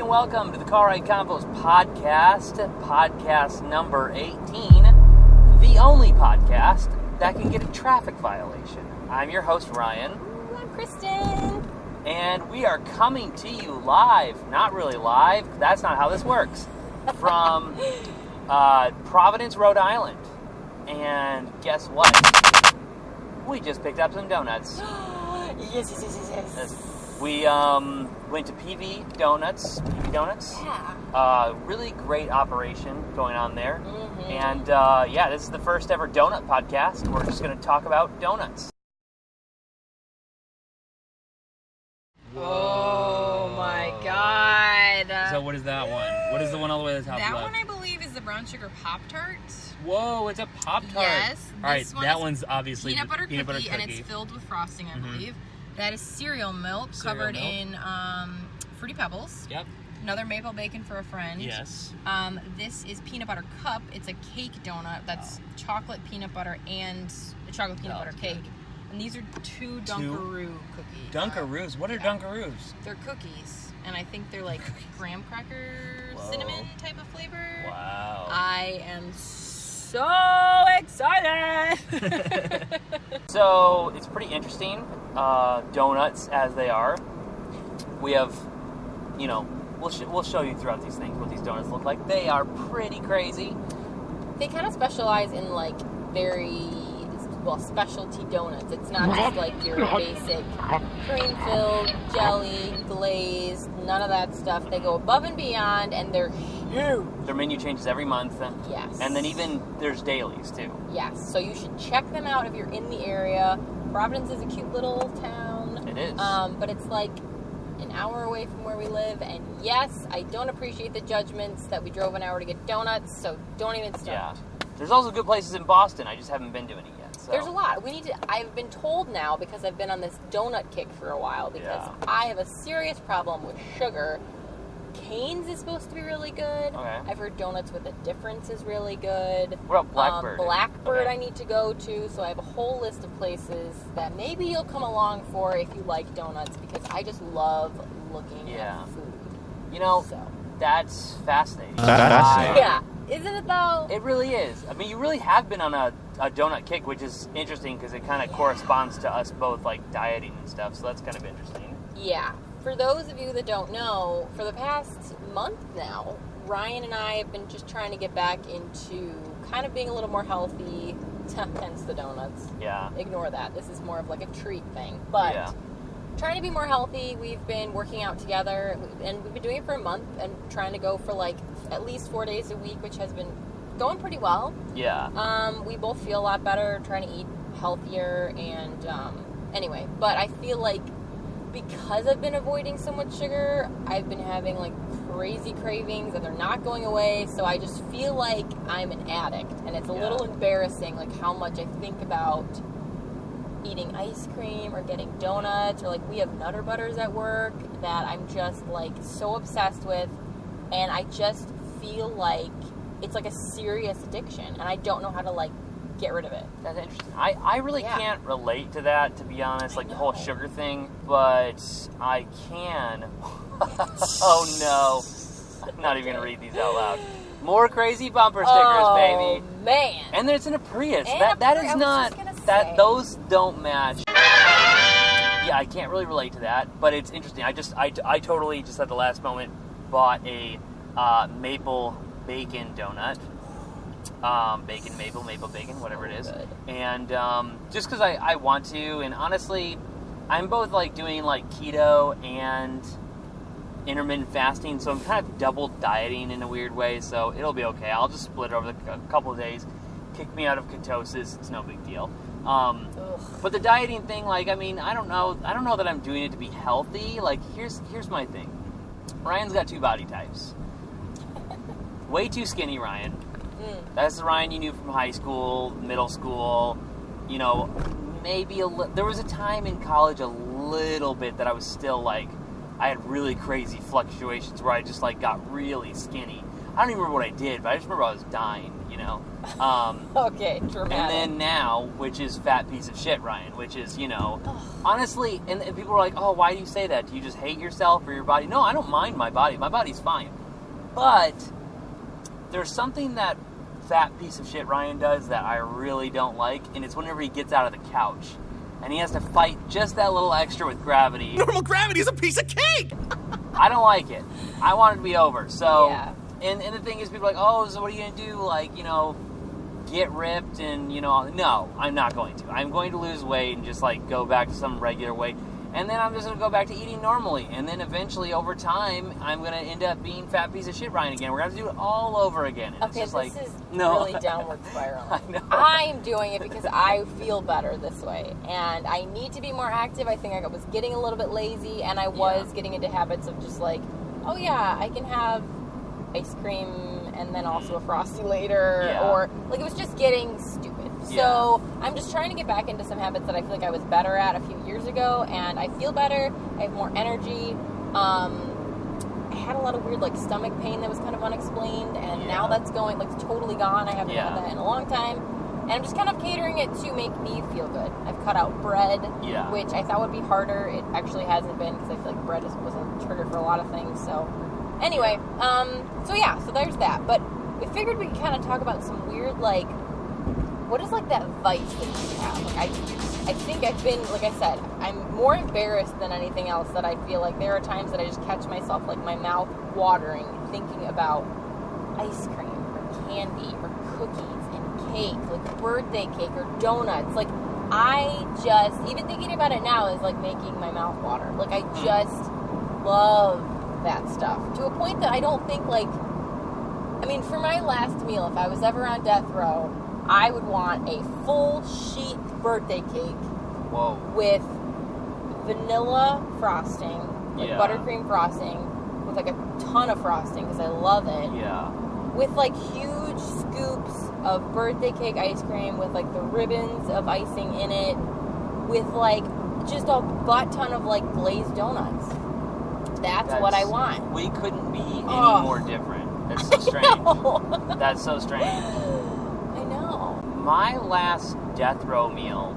and welcome to the Car Ride Convos Podcast, podcast number 18, the only podcast that can get a traffic violation. I'm your host, Ryan. I'm Kristen. And we are coming to you live, not really live, that's not how this works, from Providence, Rhode Island. And guess what? We just picked up some donuts. Yes. We went to PV Donuts. Yeah. Really great operation going on there. Mm-hmm. And this is the first ever donut podcast. We're just going to talk about donuts. Oh my God. So what is that one? What is the one all the way to the top That left? one I believe is the brown sugar Pop-Tart. Whoa, it's a Pop-Tart. Yes. All right, that one's obviously peanut butter cookie, and it's filled with frosting, I believe. That is cereal milk covered in Fruity Pebbles. Yep. Another maple bacon for a friend. Yes. This is peanut butter cup. It's a cake donut that's chocolate peanut butter and a chocolate peanut butter cake. Good. And these are two Dunkaroo cookies. Dunkaroos? What are Dunkaroos? They're cookies, and I think they're like graham cracker, cinnamon type of flavor. Wow. I am so excited! So, it's pretty interesting. Donuts as they are. We have, we'll show you throughout these things what these donuts look like. They are pretty crazy. They kind of specialize in like specialty donuts. It's not just like your basic cream-filled, jelly, glazed, none of that stuff. They go above and beyond, and they're huge. Their menu changes every month. Yes. And then even there's dailies, too. Yes. So you should check them out if you're in the area. Providence is a cute little town. It is. But it's like an hour away from where we live, and yes, I don't appreciate the judgments that we drove an hour to get donuts, so don't even start. Yeah. There's also good places in Boston. I just haven't been to any yet. So. There's a lot. I've been told now, because I've been on this donut kick for a while, because I have a serious problem with sugar. Cane's is supposed to be really good. Okay. I've heard Donuts with a Difference is really good. What about Blackbird? Blackbird Okay. I need to go to, so I have a whole list of places that maybe you'll come along for if you like donuts, because I just love looking at food. That's fascinating. Yeah. Isn't it though? It really is. I mean, you really have been on a donut kick, which is interesting because it kind of corresponds to us both, like, dieting and stuff, so that's kind of interesting. Yeah. For those of you that don't know, for the past month now, Ryan and I have been just trying to get back into kind of being a little more healthy, hence the donuts. Yeah. Ignore that. This is more of like a treat thing. But trying to be more healthy, we've been working out together, and we've been doing it for a month and trying to go for like at least 4 days a week, which has been going pretty well. Yeah. We both feel a lot better, trying to eat healthier, and anyway, but I feel like because I've been avoiding so much sugar, I've been having like crazy cravings and they're not going away, so I just feel like I'm an addict, and it's a little embarrassing like how much I think about eating ice cream or getting donuts, or like we have Nutter Butters at work that I'm just like so obsessed with, and I just feel like it's like a serious addiction and I don't know how to like get rid of it. That's interesting. I really can't relate to that, to be honest, like the whole sugar thing, but I can. Oh no. I'm not even going to read these out loud. More crazy bumper stickers, baby. Oh, man. And then it's in a Prius. And That is not, those don't match. Yeah, I can't really relate to that, but it's interesting. I totally just at the last moment bought a maple bacon donut. Maple bacon, whatever it is. Good. And just because I want to, and honestly, I'm both like doing like keto and intermittent fasting, so I'm kind of double dieting in a weird way, so it'll be okay. I'll just split it over a couple of days. Kick me out of ketosis, it's no big deal. But the dieting thing, like, I mean, I don't know that I'm doing it to be healthy. Like, here's my thing. Ryan's got two body types. Way too skinny Ryan. That's the Ryan you knew from high school, middle school, maybe there was a time in college a little bit that I was still like, I had really crazy fluctuations where I just like got really skinny. I don't even remember what I did, but I just remember I was dying, you know? Okay, dramatic. And then now, which is fat piece of shit, Ryan, which is, you know, honestly, and people are like, oh, why do you say that? Do you just hate yourself or your body? No, I don't mind my body. My body's fine. But there's something that fat piece of shit Ryan does that I really don't like, and it's whenever he gets out of the couch. And he has to fight just that little extra with gravity. Normal gravity is a piece of cake! I don't like it. I want it to be over. So, Yeah. and the thing is, people are like, oh, so what are you going to do? Like, you know, get ripped and, you know, no, I'm not going to. I'm going to lose weight and just, like, go back to some regular weight. And then I'm just going to go back to eating normally. And then eventually, over time, I'm going to end up being fat piece of shit Ryan again. We're going to have to do it all over again. And Okay, it's just this like, is no. really downward spiraling. I know. I'm doing it because I feel better this way. And I need to be more active. I think I was getting a little bit lazy, and I was getting into habits of just like, oh yeah, I can have ice cream and then also a Frosty later. Yeah. Or, like, it was just getting stupid. So I'm just trying to get back into some habits that I feel like I was better at a few years ago, and I feel better. I have more energy. I had a lot of weird, like, stomach pain that was kind of unexplained, and now that's going, like, totally gone. I haven't had that in a long time, and I'm just kind of catering it to make me feel good. I've cut out bread, which I thought would be harder. It actually hasn't been, because I feel like bread was a trigger for a lot of things. So anyway, so there's that. But we figured we could kind of talk about some weird, like, what is, like, that vice that you have? Like, I think I've been, like I said, I'm more embarrassed than anything else, that I feel like there are times that I just catch myself, like, my mouth watering, thinking about ice cream or candy or cookies and cake, like birthday cake or donuts. Like, I just, even thinking about it now is, like, making my mouth water. Like, I just love that stuff. To a point that I don't think, like, I mean, for my last meal, if I was ever on death row, I would want a full sheet birthday cake with vanilla frosting, like buttercream frosting, with like a ton of frosting because I love it. Yeah. With like huge scoops of birthday cake ice cream with like the ribbons of icing in it, with like just a butt ton of like glazed donuts. That's what I want. We couldn't be any more different. That's so strange. That's so strange. My last death row meal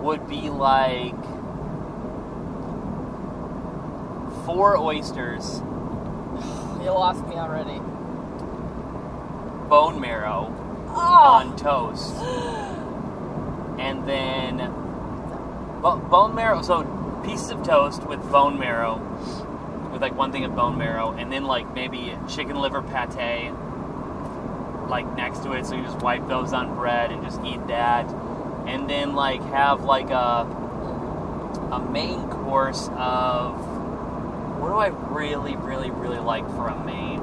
would be like 4 oysters. You lost me already. Bone marrow on toast. And then bone marrow, so pieces of toast with bone marrow, with like one thing of bone marrow, and then like maybe chicken liver pate like next to it, so you just wipe those on bread and just eat that, and then like have like a main course of, what do I really like for a main?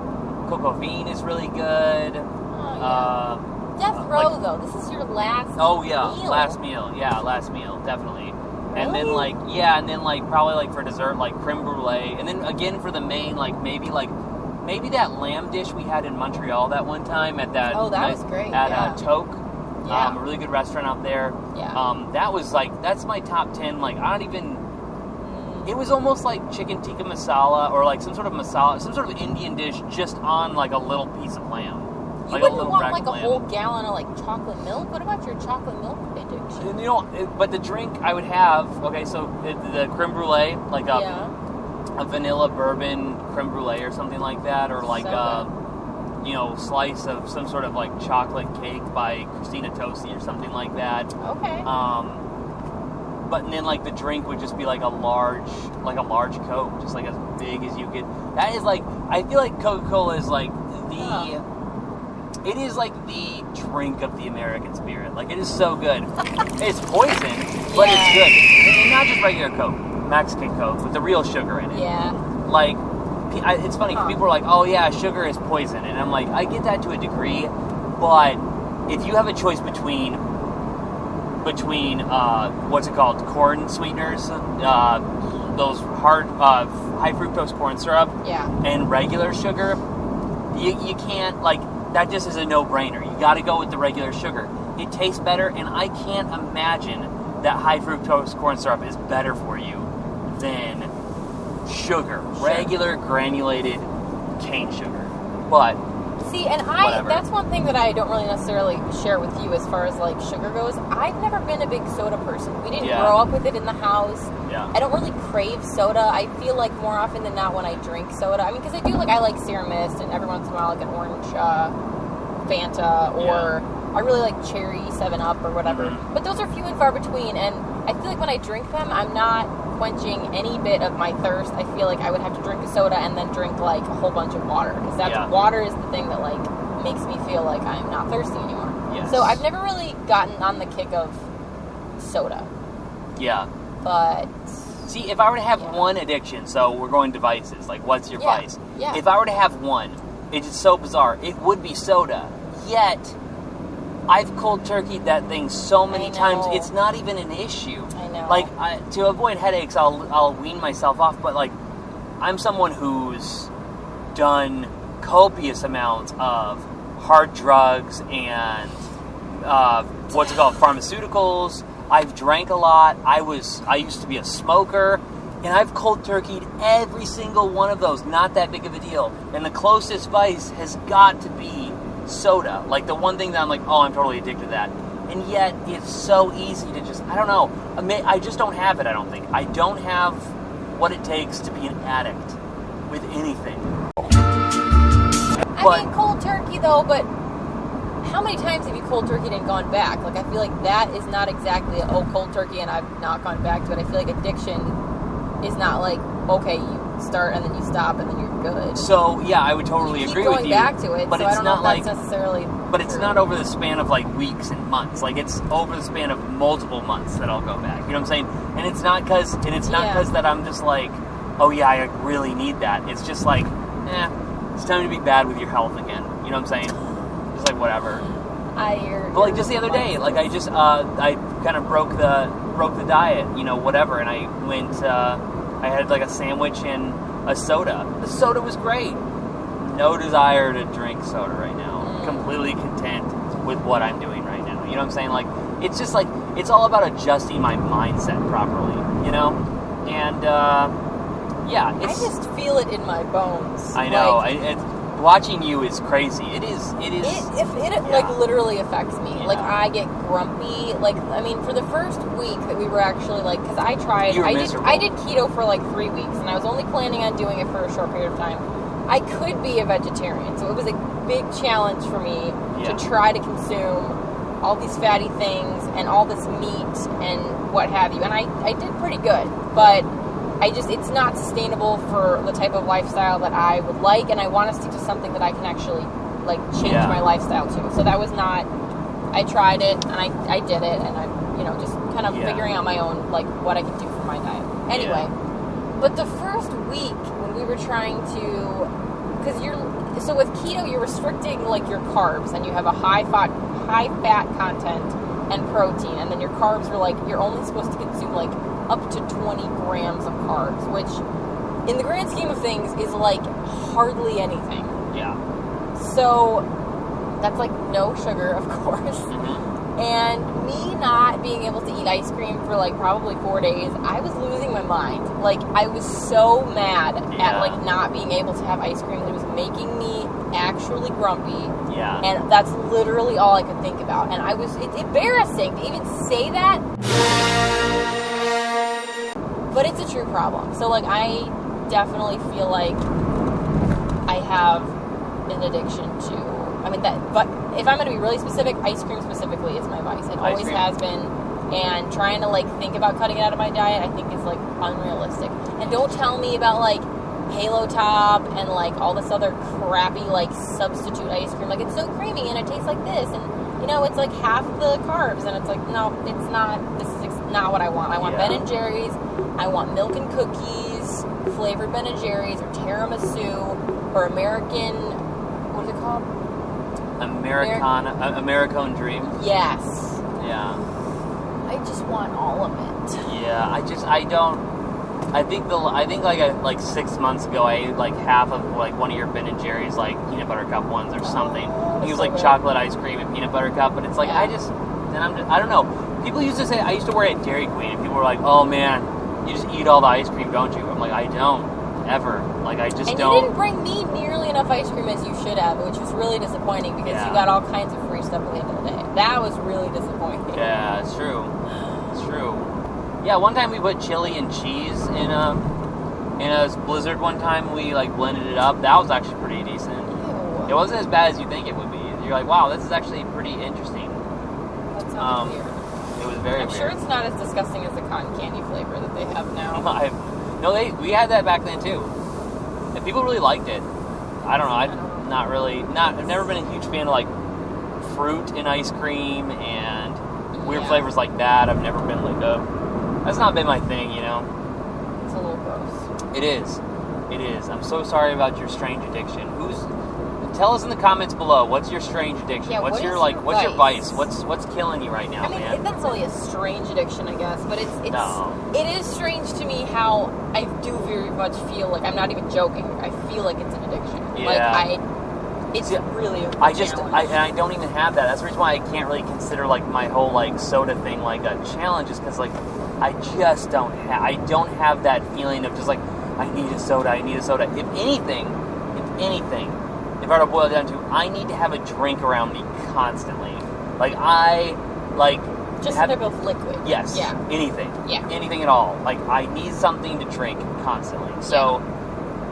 Coco bean is really good. Death row, though. This is your last meal. Last meal, definitely. And then like probably like for dessert, like creme brulee, and then again for the main, like maybe that lamb dish we had in Montreal that one time at that. Oh, that was great. At Toke, a really good restaurant out there. Yeah. That was like, that's my top 10. Like, I don't even. It was almost like chicken tikka masala, or like some sort of Indian dish just on like a little piece of lamb. You like wouldn't want like a whole gallon of like chocolate milk? What about your chocolate milk addiction? You know, but the drink I would have, okay, so the creme brulee, like a vanilla bourbon creme brulee or something like that, or like slice of some sort of like chocolate cake by Christina Tosi or something like that. Okay. But then like the drink would just be like a large Coke, just like as big as you could. That is like, I feel like Coca-Cola is like it is like the drink of the American spirit. Like, it is so good. It's poison, but it's good. And not just regular Coke, Mexican Coke with the real sugar in it. Yeah. Like, it's funny, people are like, oh yeah, sugar is poison. And I'm like, I get that to a degree, but if you have a choice between what's it called, corn sweeteners, those hard, high fructose corn syrup, and regular sugar, you can't, like, that just is a no-brainer. You gotta go with the regular sugar. It tastes better, and I can't imagine that high fructose corn syrup is better for you than sugar. Regular, granulated cane sugar. But see, and whatever. that's one thing that I don't really necessarily share with you as far as like sugar goes. I've never been a big soda person. We didn't grow up with it in the house. Yeah. I don't really crave soda. I feel like more often than not when I drink soda, I mean, because I like Sierra Mist, and every once in a while like an orange Fanta, or I really like cherry 7-Up or whatever. Mm-hmm. But those are few and far between, and I feel like when I drink them, I'm not quenching any bit of my thirst. I feel like I would have to drink a soda and then drink like a whole bunch of water, because water is the thing that like makes me feel like I'm not thirsty anymore. Yes. So I've never really gotten on the kick of soda. Yeah. But see, if I were to have one addiction, so we're going to vices, like what's your vice? Yeah. If I were to have one, it's just so bizarre. It would be soda. Yet, I've cold turkeyed that thing so many times, it's not even an issue. I know. Like, to avoid headaches, I'll wean myself off, but like, I'm someone who's done copious amounts of hard drugs and pharmaceuticals. I've drank a lot. I used to be a smoker, and I've cold turkeyed every single one of those. Not that big of a deal. And the closest vice has got to be soda. Like the one thing that I'm like, oh, I'm totally addicted to that. And yet it's so easy to just, I don't know. I just don't have it, I don't think. I don't have what it takes to be an addict with anything. I mean, cold turkey though, but how many times have you cold turkeyed and gone back? Like, I feel like that is not exactly cold turkey and I've not gone back to it. I feel like addiction is not like, okay, you start and then you stop and then you're good. So, yeah, I would totally agree with you. Keep going back to it, but so it's I don't know not if that's necessarily But it's not over the span of, like, weeks and months. Like, it's over the span of multiple months that I'll go back. You know what I'm saying? And it's not because that I'm just like, oh, yeah, I really need that. It's just like, it's time to be bad with your health again. You know what I'm saying? Just like, whatever. But like just the other day, like I just I kind of broke the diet, you know, whatever, and I went I had like a sandwich and a soda. The soda was great. No desire to drink soda right now. Completely content with what I'm doing right now. You know what I'm saying? Like it's just like it's all about adjusting my mindset properly, you know? And I just feel it in my bones. I know. Watching you is crazy. It is. Like literally affects me. Yeah. Like I get grumpy. Like I mean, for the first week that we were actually like, because I did keto for like 3 weeks, and I was only planning on doing it for a short period of time. I could be a vegetarian, so it was a big challenge for me to try to consume all these fatty things and all this meat and what have you. And I did pretty good, but it's not sustainable for the type of lifestyle that I would like, and I want to stick to something that I can actually, like, change my lifestyle to. So that was not, I tried it, and I did it, and I'm, just kind of figuring out my own, like, what I can do for my diet. Anyway, but the first week when we were trying to, so with keto, you're restricting, like, your carbs, and you have a high fat content and protein, and then your carbs are, like, you're only supposed to consume, like, up to 20 grams of carbs, which in the grand scheme of things is like hardly anything. Yeah. So that's like no sugar, of course. Mm-hmm. And me not being able to eat ice cream for like probably 4 days, I was losing my mind. Like I was so mad at like not being able to have ice cream. It was making me actually grumpy. Yeah. And that's literally all I could think about. And it's embarrassing to even say that. But it's a true problem. So, like, I definitely feel like I have an addiction to, but if I'm going to be really specific, ice cream specifically is my vice. It always has been. And trying to, like, think about cutting it out of my diet, I think is, like, unrealistic. And don't tell me about, like, Halo Top and, like, all this other crappy, like, substitute ice cream. Like, it's so creamy and it tastes like this. And, it's, like, half the carbs. And it's like, no, it's not. This is not what I want. I want Ben & Jerry's. I want milk and cookies, flavored Ben & Jerry's, or tiramisu, or American, what is it called? American Dream. Yes. Yeah. I just want all of it. Yeah, I think like 6 months ago I ate like half of like one of your Ben & Jerry's like peanut butter cup ones or something. It was like chocolate ice cream and peanut butter cup, but it's like I don't know. People used to say, I used to work at Dairy Queen, and people were like, oh man, you just eat all the ice cream, don't you? I'm like, I don't. ever. Like, I just and don't... you didn't bring me nearly enough ice cream as you should have, which was really disappointing because you got all kinds of free stuff at the end of the day. That was really disappointing. Yeah, it's true. It's true. Yeah, one time we put chili and cheese in a Blizzard one time. We, like, blended it up. That was actually pretty decent. Ew. It wasn't as bad as you think it would be. You're like, wow, this is actually pretty interesting. That sounds weird. It was very I'm weird. sure it's not as disgusting as the cotton candy flavor that they have now. We had that back then too, and people really liked it. I don't know. I've never been a huge fan of like fruit in ice cream and weird flavors like that. I've never been like that's not been my thing, you know. It's a little gross. It is. I'm so sorry about your strange addiction. Tell us in the comments below. What's your strange addiction? Yeah, what's your vice? What's killing you right now, I mean, man? that's only a strange addiction, I guess, but it is strange to me how I do very much feel like, I'm not even joking, I feel like it's an addiction. Yeah. It's really a I don't even have that. That's the reason why I can't really consider like my whole like soda thing like a challenge, is because like I just don't have that feeling of just like I need a soda. If anything, if I were to boil it down to, I need to have a drink around me constantly. Like, just so they're both liquid. Yes. Yeah. Anything. Yeah. Anything at all. Like, I need something to drink constantly. So,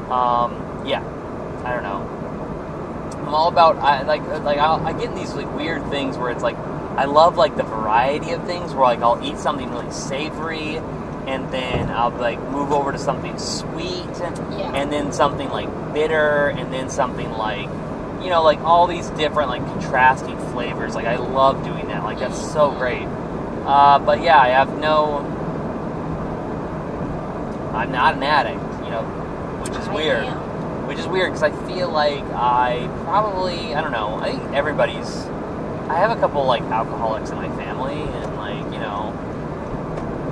I don't know. I'm all about, I get in these, like, weird things where it's, like, I love, like, the variety of things where, like, I'll eat something really savory, and then I'll, like, move over to something sweet, and then something, like, bitter, and then something, like, you know, like, all these different, like, contrasting flavors. Like, I love doing that. Like, that's so great. But, yeah, I'm not an addict, you know, which is weird. Which is weird, because I feel like I don't know, I think I have a couple, like, alcoholics in my family, and, like, you know,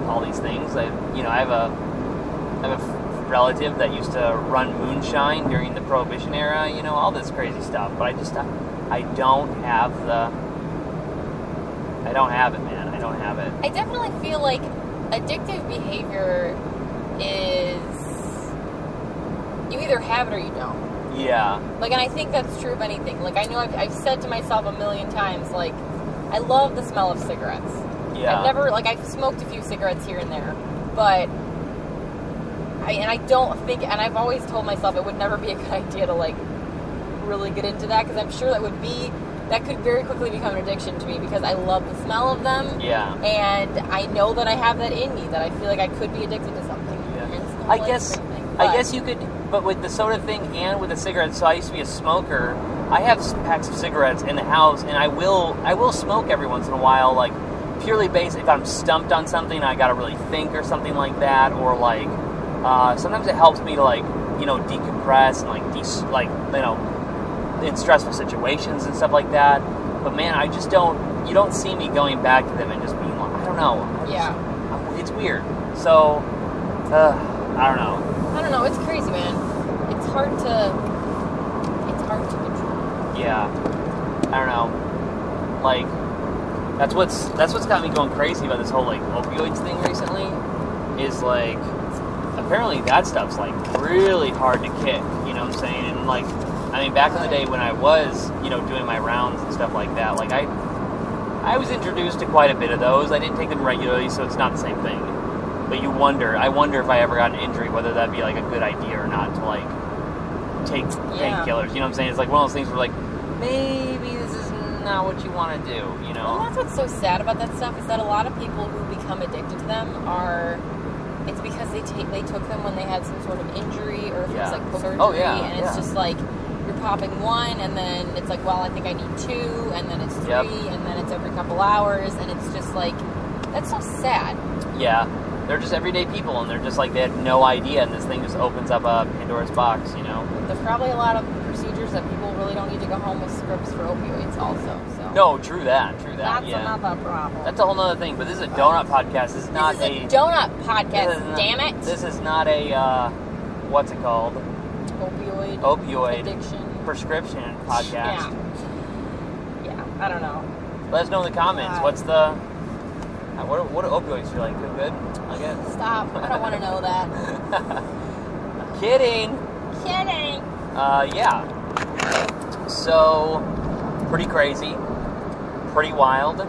all these things. I have a relative that used to run moonshine during the Prohibition era, you know, all this crazy stuff. But I don't have it, man. I don't have it. I definitely feel like addictive behavior is, you either have it or you don't. Yeah. Like, and I think that's true of anything. Like, I know I've said to myself a million times, like, I love the smell of cigarettes. Yeah. I've smoked a few cigarettes here and there, but I've always told myself it would never be a good idea to, like, really get into that, because I'm sure that could very quickly become an addiction to me, because I love the smell of them. Yeah. And I know that I have that in me, that I feel like I could be addicted to something. Yeah. I guess you could, but with the soda thing and with the cigarettes, so I used to be a smoker. I have packs of cigarettes in the house, and I will smoke every once in a while, like, purely based, if I'm stumped on something, I gotta really think or something like that, or like, sometimes it helps me to, like, you know, decompress and like, you know, in stressful situations and stuff like that. But man, you don't see me going back to them and just being like, I don't know. It's weird. So, I don't know. It's crazy, man. It's hard to control. Yeah. I don't know. Like, That's what's got me going crazy about this whole, like, opioids thing recently, is, like, apparently that stuff's, like, really hard to kick, you know what I'm saying? And, like, I mean, back in the day when I was, you know, doing my rounds and stuff like that, like, I was introduced to quite a bit of those. I didn't take them regularly, so it's not the same thing. But I wonder if I ever got an injury, whether that'd be, like, a good idea or not to, like, take painkillers, you know what I'm saying? It's, like, one of those things where, like, maybe this is not what you want to do, you know? Well, that's what's so sad about that stuff, is that a lot of people who become addicted to them it's because they took them when they had some sort of injury, or if it was like surgery, and it's just like, you're popping one, and then it's like, well, I think I need two, and then it's three, and then it's every couple hours, and it's just like, that's so sad. Yeah. They're just everyday people, and they're just like, they had no idea, and this thing just opens up a Pandora's box, you know? There's probably a lot of procedures that people really don't need to go home with scripts for opioids also, so. No, true that, That's another problem. That's a whole other thing, but this is a donut podcast. This is not a donut podcast, damn it. This is not a, what's it called? Opioid addiction. Prescription podcast. Yeah, I don't know. Let us know in the comments. What's the... What do opioids feel like? Feel good? I guess. Stop. I don't want to know that. Kidding. Yeah. So, pretty crazy, pretty wild,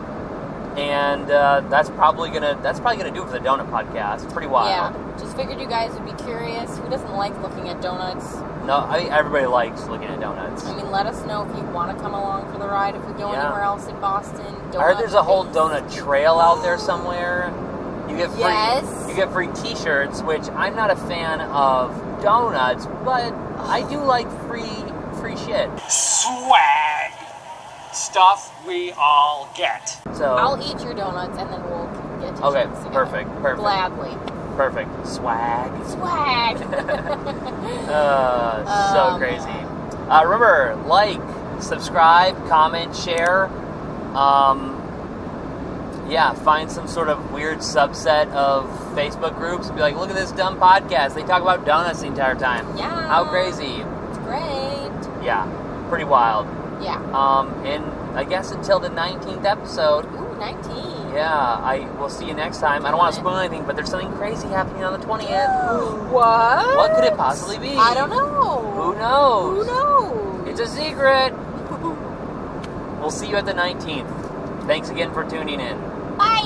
and that's probably gonna do it for the donut podcast. Pretty wild. Yeah. Just figured you guys would be curious. Who doesn't like looking at donuts? No, I mean, everybody likes looking at donuts. I mean, let us know if you want to come along for the ride. If we go anywhere else in Boston. I heard there's a whole donut trail out there somewhere. You get free. Yes. You get free T-shirts, which I'm not a fan of donuts, but I do like free shit. Swag. Stuff we all get. So I'll eat your donuts and then we'll get T-shirts okay, together. perfect. Gladly. Perfect. Swag. So crazy. Remember, like, subscribe, comment, share. Find some sort of weird subset of Facebook groups and be like, look at this dumb podcast. They talk about donuts the entire time. Yeah. How crazy. It's great. Yeah. Pretty wild. Yeah. And I guess until the 19th episode. Ooh, 19. Yeah, we'll see you next time. I don't want to spoil anything, but there's something crazy happening on the 20th. What? What could it possibly be? I don't know. Who knows? Who knows? It's a secret. We'll see you at the 19th. Thanks again for tuning in. Bye.